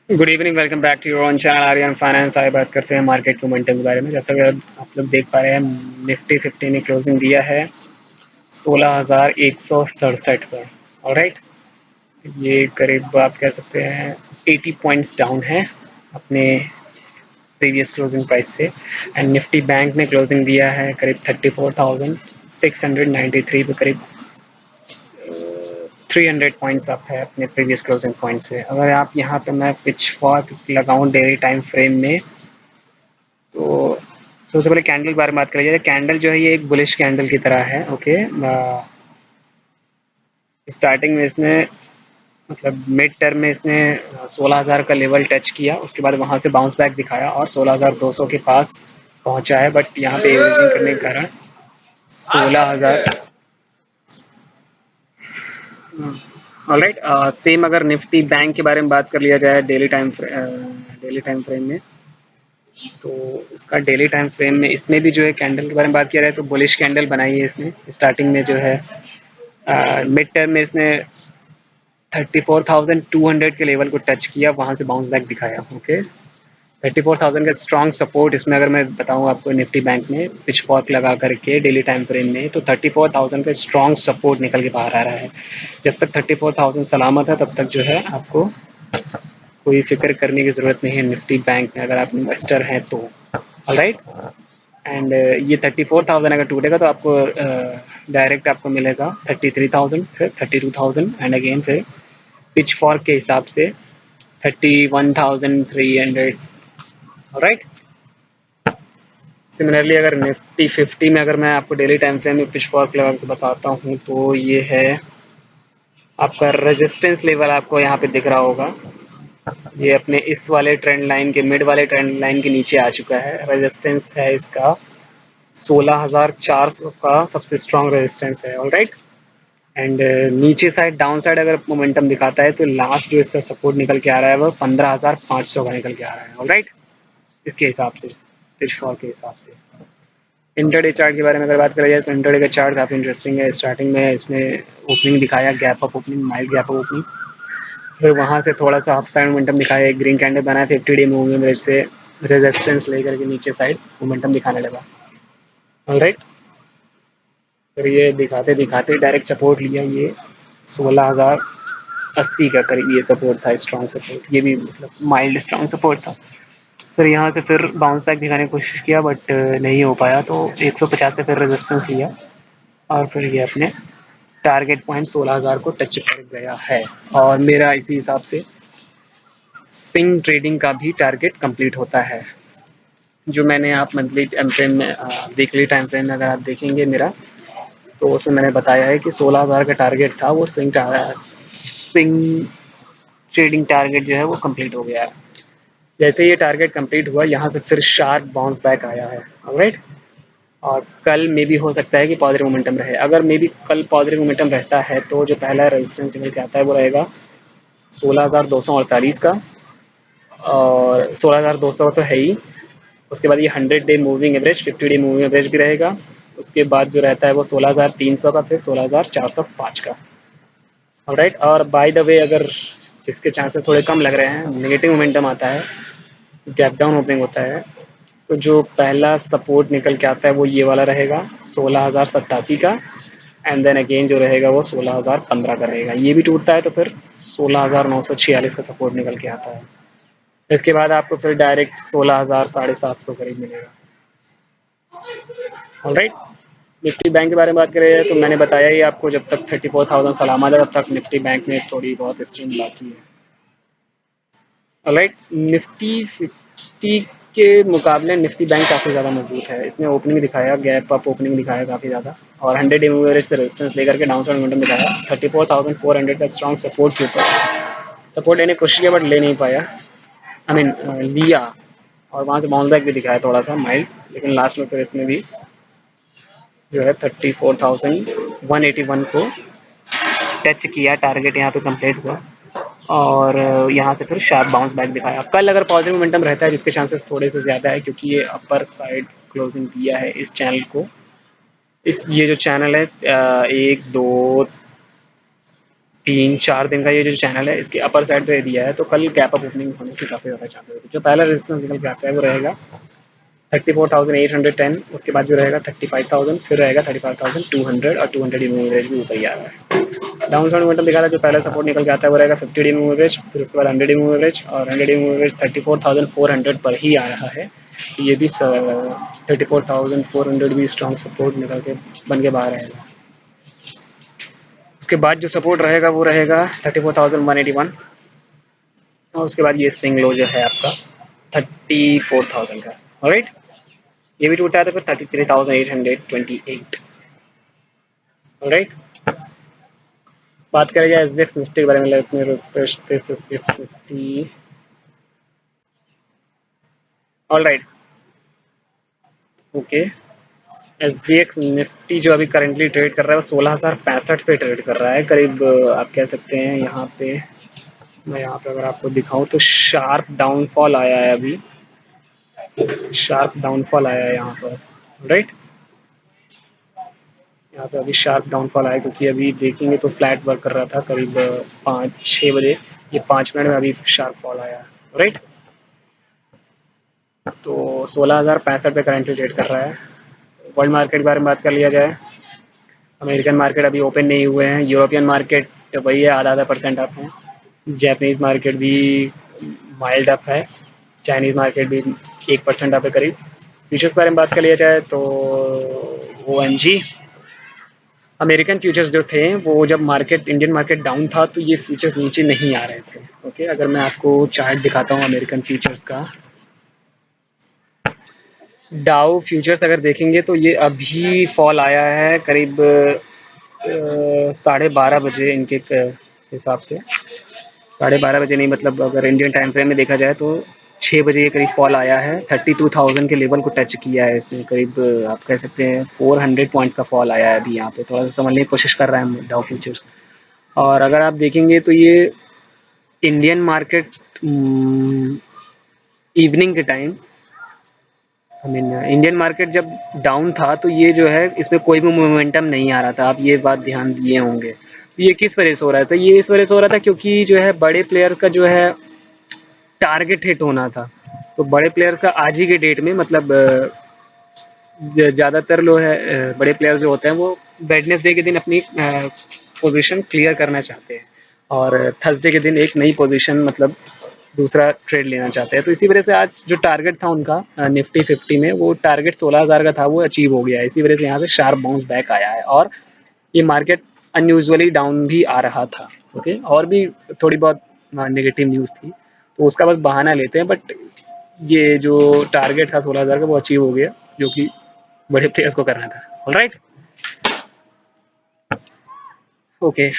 Good evening, welcome back to your own channel Aryan finance. आइए बात करते हैं मार्केट मोमेंटम के बारे में। जैसा कि आप लोग देख पा रहे हैं, निफ्टी 50 ने क्लोजिंग दिया है 16,167 पर। ऑलराइट, ये करीब आप कह सकते हैं 80 पॉइंट्स डाउन है अपने प्रीवियस क्लोजिंग प्राइस से। एंड निफ्टी बैंक ने क्लोजिंग दिया है करीब 34,693 पे, करीब 300 पॉइंट्स अप है अपने प्रीवियस क्लोजिंग पॉइंट से। अगर आप यहाँ पे मैं पिच फॉर्क लगाऊं डेली टाइम फ्रेम में, तो सबसे पहले कैंडल के बारे में बात करी जाए। कैंडल जो है ये एक बुलिश कैंडल की तरह है। ओके, स्टार्टिंग में इसने मतलब मिड टर्म में इसने 16,000 का लेवल टच किया, उसके बाद वहां से बाउंस बैक दिखाया और 16,200 के पास पहुंचा है। बट यहाँ पे एवरेजिंग करने के कारण 16,000। ऑलराइट, सेम अगर निफ्टी बैंक के बारे में बात कर लिया जाए डेली टाइम फ्रेम में, तो इसका डेली टाइम फ्रेम में इसमें भी जो है कैंडल के बारे में बात किया जाए तो बुलिश कैंडल बनाई है इसने। स्टार्टिंग में जो है मिड टर्म में इसने 34,200 के लेवल को टच किया, वहां से बाउंस बैक दिखाया। ओके, 34,000 का स्ट्रॉन्ग सपोर्ट इसमें अगर मैं बताऊं आपको, निफ्टी बैंक में पिच फॉर्क लगा करके डेली टाइम फ्रेम में, तो 34,000 का स्ट्रॉन्ग सपोर्ट निकल के बाहर आ रहा है। जब तक 34,000 सलामत है तब तक जो है आपको कोई फिक्र करने की ज़रूरत नहीं है निफ्टी बैंक में, अगर आप इन्वेस्टर हैं तो। ऑलराइट, एंड ये 34,000 अगर टूटेगा तो आपको डायरेक्ट आपको मिलेगा 33,000, फिर 32,000 एंड अगेन फिर पिच फॉर्क के हिसाब से 31,300। राइट, सिमिलरली अगर निफ्टी 50 में अगर मैं आपको डेली टाइम फ्रेम में पिच फॉर्क लगा के बताता हूँ, तो ये है आपका रेजिस्टेंस लेवल, आपको यहाँ पे दिख रहा होगा। ये अपने इस वाले ट्रेंड लाइन के, मिड वाले ट्रेंड लाइन के नीचे आ चुका है। रेजिस्टेंस है इसका 16,400 का, सबसे स्ट्रॉन्ग रेजिस्टेंस है। ऑलराइट, एंड नीचे साइड डाउन साइड अगर मोमेंटम दिखाता है तो लास्ट जो इसका सपोर्ट निकल के आ रहा है वो 15,500 का निकल के आ रहा है। ऑलराइट, इसके हिसाब से, पिच फॉल के हिसाब से। इंटरडे चार्ट के बारे में अगर बात करें जाए तो इंटरडे का चार्ट काफ़ी इंटरेस्टिंग है। स्टार्टिंग में इसमें ओपनिंग दिखाया, gap up opening, mild gap up opening, फिर वहाँ से थोड़ा सा अप साइड मोमेंटम दिखाया, एक ग्रीन कैंडल बनाया, 50 डे मूविंग एवरेज से रेजिस्टेंस लेकर के नीचे साइड मोमेंटम दिखाने लगा। ऑलराइट, फिर ये दिखाते दिखाते डायरेक्ट सपोर्ट लिया, ये 16,080 का करीब ये सपोर्ट था, स्ट्रॉन्ग सपोर्ट। ये भी मतलब माइल्ड स्ट्रॉन्ग सपोर्ट था। फिर यहाँ से फिर बाउंस बैक दिखाने की कोशिश किया, बट नहीं हो पाया, तो 150 से फिर रेजिस्टेंस लिया और फिर ये अपने टारगेट पॉइंट 16,000 को टच कर गया है। और मेरा इसी हिसाब से स्विंग ट्रेडिंग का भी टारगेट कंप्लीट होता है। जो मैंने आप मंथली टाइम फ्रेम में, वीकली टाइम फ्रेम में अगर आप देखेंगे मेरा, तो उसमें मैंने बताया है कि 16,000 का टारगेट था, वो स्विंग ट्रेडिंग टारगेट जो है वो कंप्लीट हो गया है। जैसे ये टारगेट कंप्लीट हुआ, यहाँ से फिर शार्प बाउंस बैक आया है। ऑलराइट, और कल मे भी हो सकता है कि पॉजिटिव मोमेंटम रहे। अगर मे भी कल पॉजिटिव मोमेंटम रहता है तो जो पहला रेजिस्टेंस लेके आता है वो रहेगा 16,248 का, और 16,200 तो है ही। उसके बाद ये 100 day moving average, 50 day moving average भी रहेगा। उसके बाद जो रहता है वो 16,300 का, फिर 16,405 का। ऑलराइट, और बाय द वे अगर जिसके चांसेस थोड़े कम लग रहे हैं, नेगेटिव मोमेंटम आता है, गैप डाउन ओपनिंग होता है, तो जो पहला सपोर्ट निकल के आता है वो ये वाला रहेगा 16,087 का, एंड देन अगेन जो रहेगा वो 16,015 का रहेगा। ये भी टूटता है तो फिर 16,946 का सपोर्ट निकल के आता है। इसके बाद आपको फिर डायरेक्ट 16,750 करीब मिलेगा। ऑलराइट, निफ्टी बैंक के बारे में बात करें तो मैंने बताया ही आपको, जब तक 34,000 सलामत है तब तक निफ्टी बैंक में थोड़ी बहुत स्ट्रीम बाकी है। ऑलराइट, निफ्टी 50 के मुकाबले निफ्टी बैंक काफ़ी ज़्यादा मजबूत है। इसने ओपनिंग दिखाया, गैप अप ओपनिंग दिखाया काफ़ी ज़्यादा, और 100 डे मूविंग एवरेज से रेजिस्टेंस लेकर के डाउन साइड मोमेंटम दिखाया। 34,400 का स्ट्रॉन्ग सपोर्ट के ऊपर सपोर्ट लेने की कोशिश किया, बट ले नहीं पाया। आई मीन लिया, और वहाँ से बाउंस बैक भी दिखाया थोड़ा सा माइल्ड, लेकिन लास्ट में फिर इसमें भी जो है 34,181 को टच किया, टारगेट यहाँ पे कंप्लीट हुआ, और यहाँ से फिर शार्प बाउंस बैक दिखाया। कल अगर पॉजिटिव मोमेंटम रहता है, जिसके चांसेस थोड़े से ज़्यादा है क्योंकि ये अपर साइड क्लोजिंग दिया है इस चैनल को, इस ये जो चैनल है 1 2 3-4 दिन का ये जो चैनल है इसके अपर साइड पे दिया है, तो कल गैप अप ओपनिंग होने की काफ़ी ज़्यादा चांसेस है। जो पहला रेजिस्टेंस निकल के आता है वो रहेगा 34,810, उसके बाद जो रहेगा 35,000, फिर रहेगा 35,200 और 200 डी एवरेज भी ऊपर ही आ रहा है। डाउन साइड मोमेंटम दिखा रहा है, जो पहला सपोर्ट निकल के आता है वो रहेगा 50 डी एवरेज, फिर उसके बाद 100 डी एवरेज, और 100 डी एवरेज 34,400 पर ही आ रहा है। ये भी 34,400 भी स्ट्रॉन्ग सपोर्ट निकल के बन के बाहर आएगा। उसके बाद जो सपोर्ट रहेगा वो रहेगा 34,181, और उसके बाद ये स्विंग लो जो है आपका 34,000 का। ऑलराइट, ये भी टूटा था फिर 33,828। ऑलराइट, बात करें जाए एसजीएक्स निफ्टी के बारे में, let me refresh this SGX Nifty. Alright, okay, SGX Nifty जो अभी करंटली ट्रेड कर रहा है वो 16,065 पे ट्रेड कर रहा है करीब। आप कह सकते हैं यहाँ पे, मैं यहाँ पे अगर आपको दिखाऊं तो शार्प डाउनफॉल आया है, अभी शार्प डाउनफॉल आया है यहाँ पर। राइट, यहाँ पे अभी शार्प डाउनफॉल आया क्योंकि अभी देखेंगे तो फ्लैट वर्क कर रहा था करीब 5-6 बजे, ये 5 मिनट में अभी शार्प फॉल आया। राइट, तो 16,065 पे करंटली ट्रेड कर रहा है। वर्ल्ड मार्केट के बारे में बात कर लिया जाए, अमेरिकन मार्केट अभी ओपन नहीं हुए हैं, यूरोपियन मार्केट वही है, आधा आधा परसेंट अप है, जैपनीज़ मार्केट भी माइल्ड अप है, चाइनीज़ मार्केट भी 1% अप है करीब। फ्यूचर्स के बारे में बात कर लिया जाए तो OMG अमेरिकन फ्यूचर्स जो थे वो जब मार्केट इंडियन मार्केट डाउन था तो ये फ्यूचर्स नीचे नहीं आ रहे थे। ओके, अगर मैं आपको चार्ट दिखाता हूँ अमेरिकन फ्यूचर्स का, डाउ फ्यूचर्स अगर देखेंगे तो ये अभी फॉल आया है करीब 12:30 बजे इनके हिसाब से, 12:30 बजे नहीं, मतलब अगर इंडियन टाइम फ्रेम में देखा जाए तो 6 बजे ये करीब फॉल आया है। 32,000 के लेवल को टच किया है इसने, करीब आप कह सकते हैं 400 पॉइंट्स का फॉल आया है अभी यहाँ पे, थोड़ा सा समझने की कोशिश कर रहा है डाउ फ्यूचर्स। और अगर आप देखेंगे तो ये इंडियन मार्केट इवनिंग के time, I mean Indian market जब डाउन था तो ये जो है इसमें कोई भी मोमेंटम नहीं आ रहा था, आप ये बात ध्यान दिए होंगे। ये किस वजह से हो रहा था? ये इस वजह से हो रहा था क्योंकि जो है बड़े प्लेयर्स का जो है टारगेट हिट होना था, तो बड़े प्लेयर्स का आज ही के डेट में, मतलब ज़्यादातर लोग है बड़े प्लेयर जो होते हैं वो वेडनेसडे के दिन अपनी पोजीशन क्लियर करना चाहते हैं और थर्सडे के दिन एक नई पोजीशन, मतलब दूसरा ट्रेड लेना चाहते हैं। तो इसी वजह से आज जो टारगेट था उनका निफ्टी 50 में, वो टारगेट 16,000 का था, वो अचीव हो गया है। इसी वजह से यहाँ से शार्प बाउंस बैक आया है और ये मार्केट अनयूजुअली डाउन भी आ रहा था। ओके, और भी थोड़ी बहुत नेगेटिव न्यूज़ थी तो उसका बस बहाना लेते हैं, बट ये जो टारगेट था 16,000 का वो अचीव हो गया, जो कि बड़े प्लेयर्स को करना था। ऑलराइट, ओके,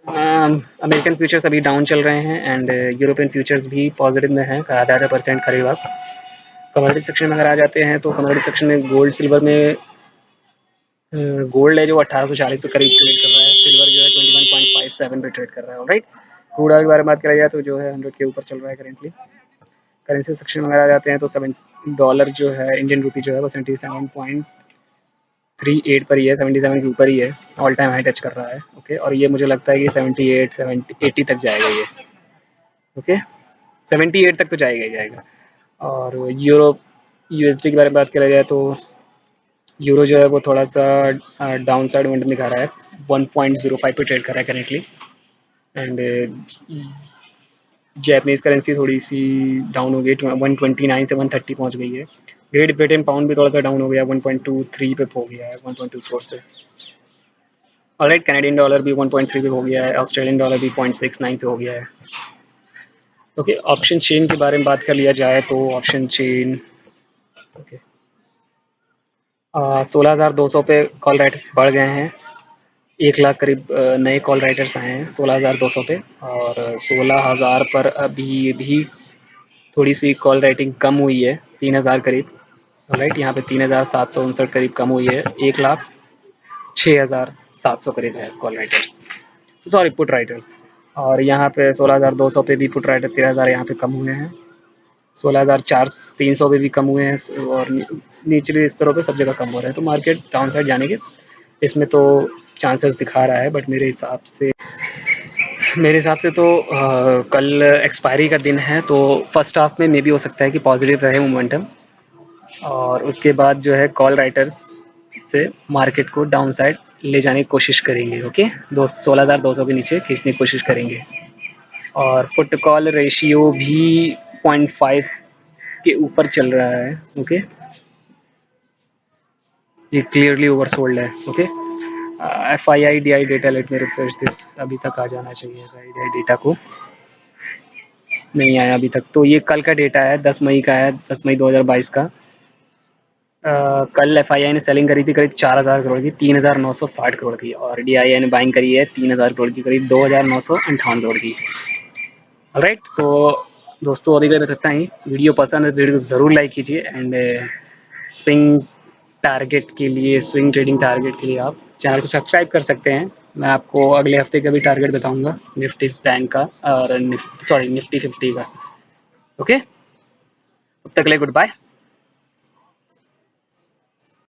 अमेरिकन फ्यूचर्स अभी डाउन चल रहे हैं एंड यूरोपियन फ्यूचर्स भी पॉजिटिव में हैं, आधा परसेंट करीब। आप कमोडिटी सेक्शन में अगर आ जाते हैं तो कमोडिटी सेक्शन में गोल्ड सिल्वर में गोल्ड है जो 1840 पे करीब ट्रेड कर रहा है, सिल्वर जो है 21.57 पे ट्रेड कर रहा है। राइट, क्रूड ऑयल के बारे में बात करा जाए तो जो है 100 के ऊपर चल रहा है करेंटली। करेंसी सेक्शन में अगर आ जाते हैं तो $7 जो है इंडियन रुपी जो है वो 77.38 पर ही है, 77 के ऊपर ही है, ऑल टाइम हाई टच कर रहा है। ओके, और ये मुझे लगता है कि 80 तक जाएगा ये। ओके, 78 तक तो जाएगा ही जाएगा। और यूरो USD के बारे में बात करा जाए तो यूरो जो है वो थोड़ा सा डाउन साइड मोमेंटम दिखा रहा है, 1.05 पे ट्रेड कर रहा है करेंटली। एंड जैपनीज़ करेंसी थोड़ी सी डाउन हो गई, 129 से 130 पहुंच गई है। ग्रेट ब्रिटेन पाउंड भी थोड़ा सा डाउन हो गया, 1.23 पे हो गया है 1.24 से। ऑलराइट, कैनेडियन डॉलर भी 1.3 पे हो गया है, ऑस्ट्रेलियन डॉलर भी 0.69 पे हो गया है। ओके, ऑप्शन चेन के बारे में बात कर लिया जाए तो ऑप्शन चेन, ओके, 16,200 पे कॉल राइटर्स बढ़ गए हैं, 1 लाख करीब नए कॉल राइटर्स आए हैं 16,200 पे, और 16,000 पर अभी भी थोड़ी सी कॉल राइटिंग कम हुई है, 3,000 करीब। राइट, यहाँ पे 3,759 करीब कम हुई है, 1,06,700 करीब है call writers, sorry put writers. और यहाँ पे 16,200 पे भी पुट राइटर 13,000 यहाँ पे कम हुए हैं, 16,300 पे भी कम हुए हैं, और निचले स्तरों पे सब जगह कम हो रहे हैं। तो मार्केट डाउन साइड जाने के इसमें तो चांसेस दिखा रहा है, बट मेरे हिसाब से तो कल एक्सपायरी का दिन है, तो फर्स्ट हाफ में मे बी हो सकता है कि पॉजिटिव रहे मोमेंटम, और उसके बाद जो है कॉल राइटर्स से मार्केट को डाउन साइड ले जाने की कोशिश करेंगे। ओके, 16,200 के नीचे खींचने की कोशिश करेंगे। और पुट कॉल रेशियो भी 0.5 के ऊपर चल रहा है। ओके, ये क्लियरली ओवरसोल्ड है। Okay, FII DI data, let me refresh this, अभी तक आ जाना चाहिए FII डेटा को, नहीं आया अभी तक। तो ये कल का डेटा है, 10 मई का है, 10 मई 2022 का। कल FII ने सेलिंग करी थी करीब 4,000 करोड़ की, 3,960 करोड़ की, और DII ने बाइंग करी है 3,000 करोड़ की, करीब 2,958 करोड़ की। ऑलराइट, तो दोस्तों अभी के लिए बस इतना ही। वीडियो पसंद है तो वीडियो को ज़रूर लाइक कीजिए, एंड स्विंग टारगेट के लिए, स्विंग ट्रेडिंग टारगेट के लिए आप चैनल को सब्सक्राइब कर सकते हैं। मैं आपको अगले हफ्ते का भी टारगेट बताऊंगा निफ्टी बैंक का, और निफ्टी 50 का। ओके, तब तक के लिए गुड बाय।